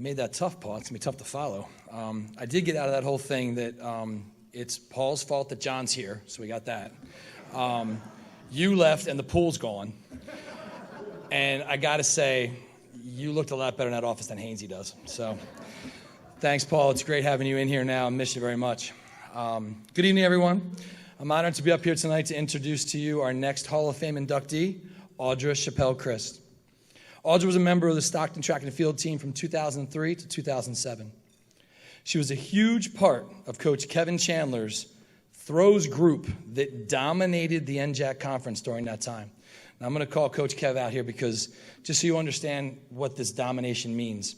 You made that tough, Paul. It's going to be tough to follow. I did get out of that whole thing that it's Paul's fault that John's here, so we got that. You left and the pool's gone. And I got to say, you looked a lot better in that office than Hainsey does. So thanks, Paul. It's great having you in here now. I miss you very much. Good evening, everyone. I'm honored to be up here tonight to introduce to you our next Hall of Fame inductee, Audra Schappell Christ. Audra was a member of the Stockton track and field team from 2003 to 2007. She was a huge part of Coach Kevin Chandler's throws group that dominated the NJAC conference during that time. Now, I'm going to call Coach Kev out here because just so you understand what this domination means.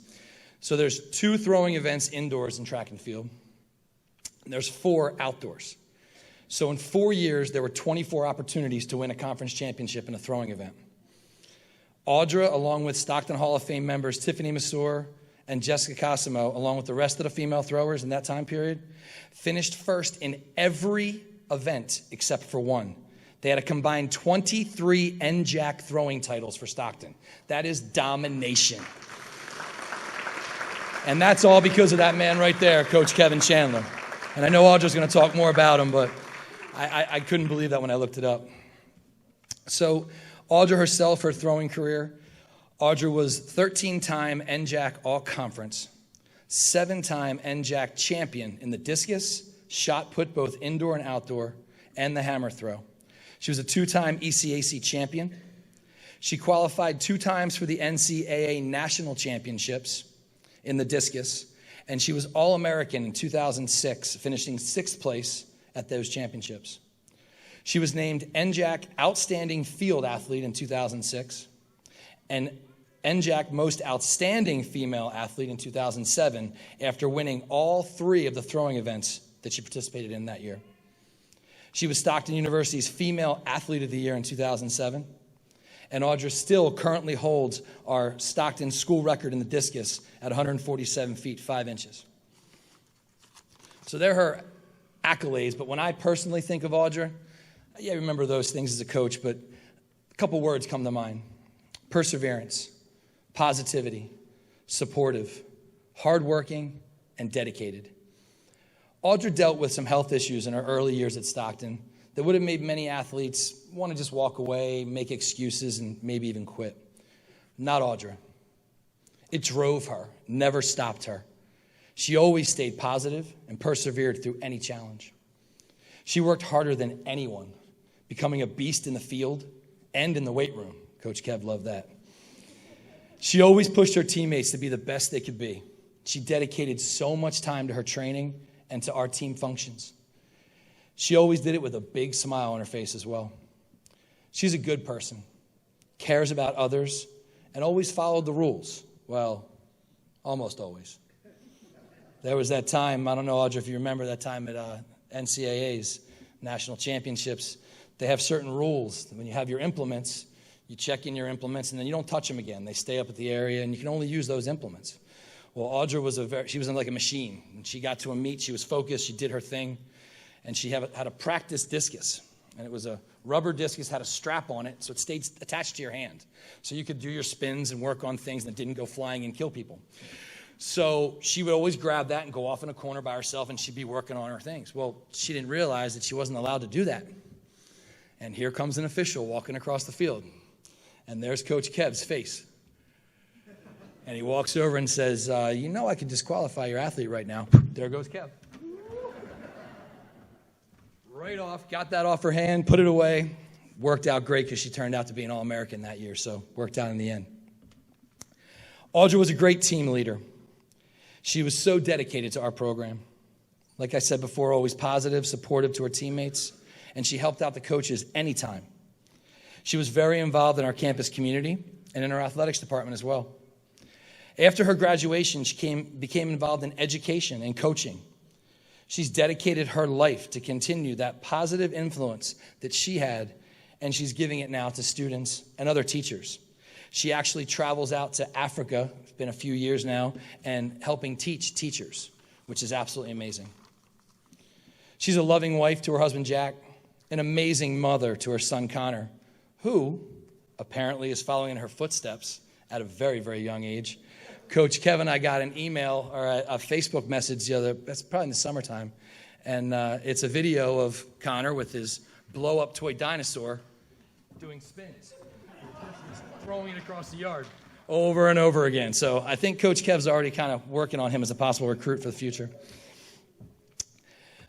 So there's 2 throwing events indoors in track and field, and there's 4 outdoors. So in 4 years, there were 24 opportunities to win a conference championship in a throwing event. Audra, along with Stockton Hall of Fame members Tiffany Massour and Jessica Cosimo, along with the rest of the female throwers in that time period, finished first in every event except for one. They had a combined 23 NJAC throwing titles for Stockton. That is domination. And that's all because of that man right there, Coach Kevin Chandler. And I know Audra's going to talk more about him, but I couldn't believe that when I looked it up. So Audra herself, her throwing career, Audra was 13-time NJAC All-Conference, 7-time NJAC champion in the discus, shot put both indoor and outdoor, and the hammer throw. She was a 2-time ECAC champion. She qualified 2 times for the NCAA National Championships in the discus, and she was All-American in 2006, finishing 6th place at those championships. She was named NJAC Outstanding Field Athlete in 2006 and NJAC Most Outstanding Female Athlete in 2007 after winning all 3 of the throwing events that she participated in that year. She was Stockton University's Female Athlete of the Year in 2007. And Audra still currently holds our Stockton school record in the discus at 147 feet, 5 inches. So they're her accolades, but when I personally think of Audra, yeah, I remember those things as a coach, but a couple words come to mind. Perseverance, positivity, supportive, hardworking, and dedicated. Audra dealt with some health issues in her early years at Stockton that would have made many athletes want to just walk away, make excuses, and maybe even quit. Not Audra. It drove her, never stopped her. She always stayed positive and persevered through any challenge. She worked harder than anyone, becoming a beast in the field and in the weight room. Coach Kev loved that. She always pushed her teammates to be the best they could be. She dedicated so much time to her training and to our team functions. She always did it with a big smile on her face as well. She's a good person, cares about others, and always followed the rules. Well, almost always. There was that time, I don't know, Audra, if you remember that time at NCAA's national championships. They have certain rules. When you have your implements, you check in your implements, and then you don't touch them again. They stay up at the area, and you can only use those implements. Well, Audra was she was like a machine. When she got to a meet, she was focused, she did her thing, and she had a practice discus. And it was a rubber discus, had a strap on it, so it stayed attached to your hand. So you could do your spins and work on things that didn't go flying and kill people. So she would always grab that and go off in a corner by herself, and she'd be working on her things. Well, she didn't realize that she wasn't allowed to do that. And here comes an official walking across the field. And there's Coach Kev's face. And he walks over and says, you know I could disqualify your athlete right now. There goes Kev. Right off, got that off her hand, put it away. Worked out great because she turned out to be an All-American that year, so worked out in the end. Audra was a great team leader. She was so dedicated to our program. Like I said before, always positive, supportive to her teammates, and she helped out the coaches anytime. She was very involved in our campus community and in our athletics department as well. After her graduation, she became involved in education and coaching. She's dedicated her life to continue that positive influence that she had, and she's giving it now to students and other teachers. She actually travels out to Africa, it's been a few years now, and helping teach teachers, which is absolutely amazing. She's a loving wife to her husband, Jack, an amazing mother to her son, Connor, who apparently is following in her footsteps at a very, very young age, Coach Kevin and I got an email or a Facebook message that's probably in the summertime, and it's a video of Connor with his blow-up toy dinosaur doing spins, throwing it across the yard over and over again. So I think Coach Kev's already kind of working on him as a possible recruit for the future.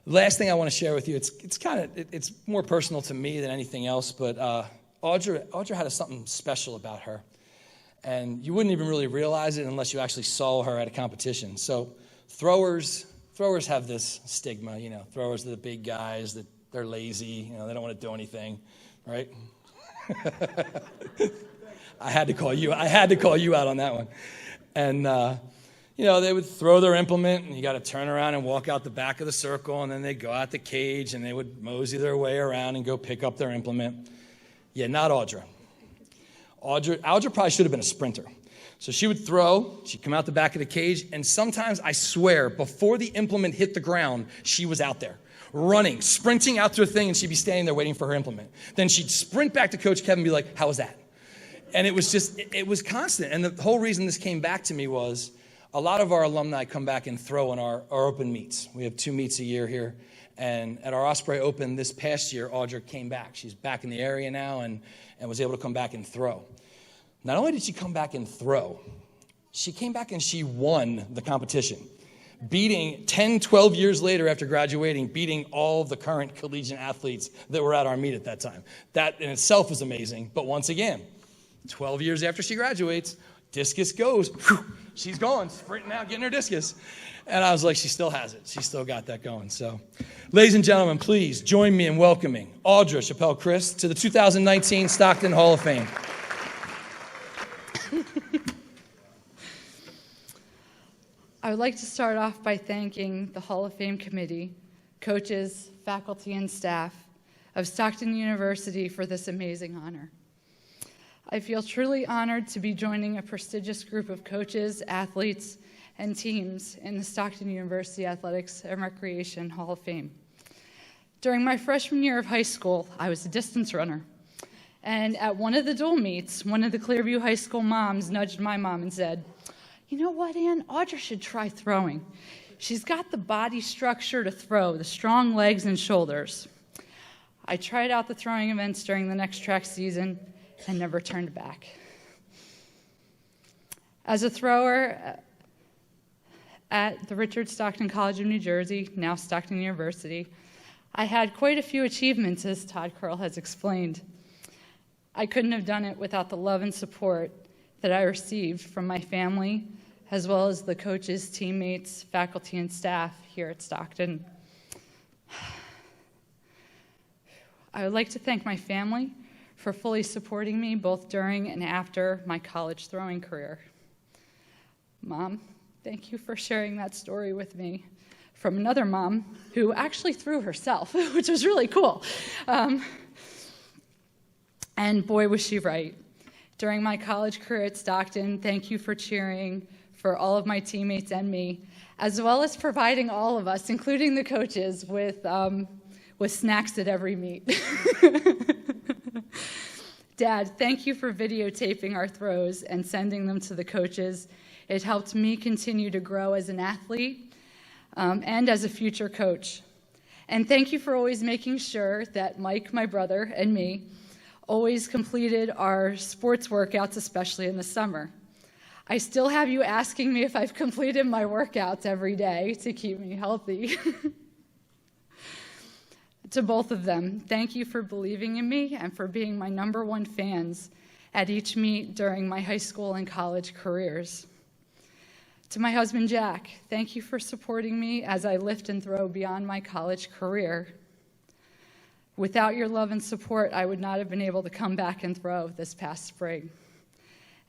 Last thing I want to share with you, it's more personal to me than anything else, but Audra had something special about her. And you wouldn't even really realize it unless you actually saw her at a competition. So throwers have this stigma, throwers are the big guys, that they're lazy, they don't want to do anything, right? I had to call you out on that one. And they would throw their implement, and you got to turn around and walk out the back of the circle, and then they'd go out the cage, and they would mosey their way around and go pick up their implement. Yeah, not Audra. Audra probably should have been a sprinter. So she would throw, she'd come out the back of the cage, and sometimes, I swear, before the implement hit the ground, she was out there, running, sprinting out to a thing, and she'd be standing there waiting for her implement. Then she'd sprint back to Coach Kevin and be like, how was that? And it was constant. And the whole reason this came back to me was a lot of our alumni come back and throw in our open meets. We have 2 meets a year here. And at our Osprey Open this past year, Audra came back. She's back in the area now and was able to come back and throw. Not only did she come back and throw, she came back and she won the competition, beating 10, 12 years later after graduating, beating all of the current collegiate athletes that were at our meet at that time. That in itself was amazing. But once again, 12 years after she graduates, discus goes. Whew, she's going, sprinting out, getting her discus. And I was like, she still has it. She's still got that going. So, ladies and gentlemen, please join me in welcoming Audra Schappell Chris to the 2019 Stockton Hall of Fame. I would like to start off by thanking the Hall of Fame committee, coaches, faculty, and staff of Stockton University for this amazing honor. I feel truly honored to be joining a prestigious group of coaches, athletes, and teams in the Stockton University Athletics and Recreation Hall of Fame. During my freshman year of high school, I was a distance runner. And at one of the dual meets, one of the Clearview High School moms nudged my mom and said, "You know what, Ann? Audra should try throwing. She's got the body structure to throw, the strong legs and shoulders." I tried out the throwing events during the next track season and never turned back. As a thrower at the Richard Stockton College of New Jersey, now Stockton University, I had quite a few achievements, as Todd Curl has explained. I couldn't have done it without the love and support that I received from my family, as well as the coaches, teammates, faculty, and staff here at Stockton. I would like to thank my family for fully supporting me both during and after my college throwing career. Mom, thank you for sharing that story with me from another mom who actually threw herself, which was really cool. And boy, was she right. During my college career at Stockton, thank you for cheering for all of my teammates and me, as well as providing all of us, including the coaches, with snacks at every meet. Dad, thank you for videotaping our throws and sending them to the coaches. It helped me continue to grow as an athlete and as a future coach. And thank you for always making sure that Mike, my brother, and me always completed our sports workouts, especially in the summer. I still have you asking me if I've completed my workouts every day to keep me healthy. To both of them, thank you for believing in me and for being my #1 fans at each meet during my high school and college careers. To my husband, Jack, thank you for supporting me as I lift and throw beyond my college career. Without your love and support, I would not have been able to come back and throw this past spring.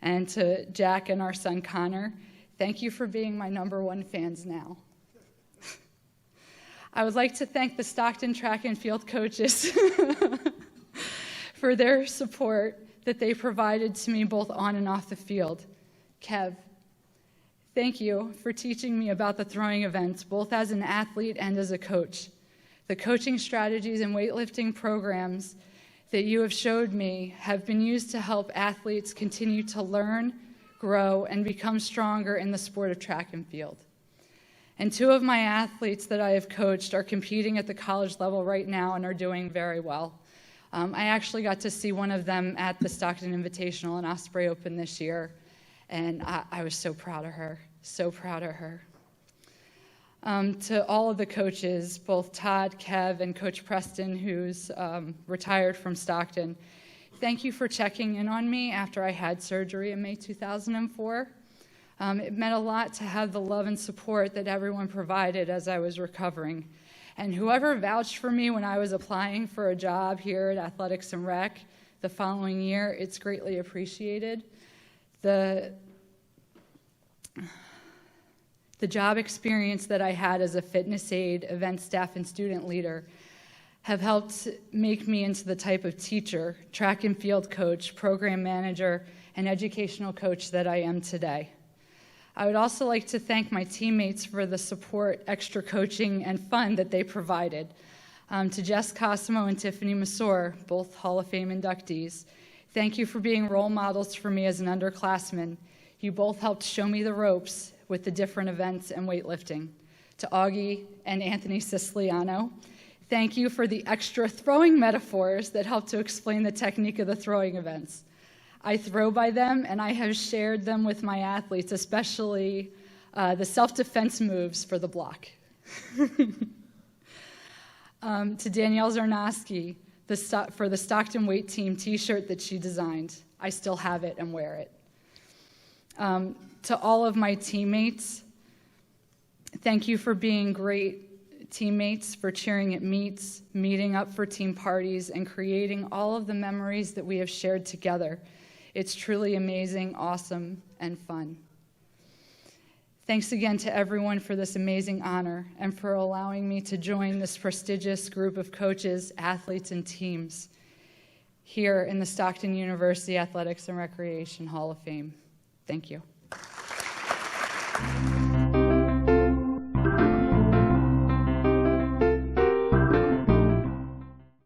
And to Jack and our son, Connor, thank you for being my #1 fans now. I would like to thank the Stockton track and field coaches for their support that they provided to me both on and off the field. Kev, thank you for teaching me about the throwing events, both as an athlete and as a coach. The coaching strategies and weightlifting programs that you have showed me have been used to help athletes continue to learn, grow, and become stronger in the sport of track and field. And 2 of my athletes that I have coached are competing at the college level right now and are doing very well. I actually got to see one of them at the Stockton Invitational and Osprey Open this year, and I was so proud of her, so proud of her. To all of the coaches, both Todd, Kev, and Coach Preston, who's retired from Stockton, thank you for checking in on me after I had surgery in May 2004. It meant a lot to have the love and support that everyone provided as I was recovering. And whoever vouched for me when I was applying for a job here at Athletics and Rec the following year, it's greatly appreciated. The job experience that I had as a fitness aide, event staff, and student leader have helped make me into the type of teacher, track and field coach, program manager, and educational coach that I am today. I would also like to thank my teammates for the support, extra coaching, and fun that they provided. To Jess Cosimo and Tiffany Masor, both Hall of Fame inductees, thank you for being role models for me as an underclassman. You both helped show me the ropes with the different events and weightlifting. To Augie and Anthony Siciliano, thank you for the extra throwing metaphors that helped to explain the technique of the throwing events. I throw by them, and I have shared them with my athletes, especially the self-defense moves for the block. To Danielle Zarnowski for the Stockton Weight Team t-shirt that she designed. I still have it and wear it. To all of my teammates, thank you for being great teammates, for cheering at meets, meeting up for team parties, and creating all of the memories that we have shared together. It's truly amazing, awesome, and fun. Thanks again to everyone for this amazing honor and for allowing me to join this prestigious group of coaches, athletes, and teams here in the Stockton University Athletics and Recreation Hall of Fame. Thank you.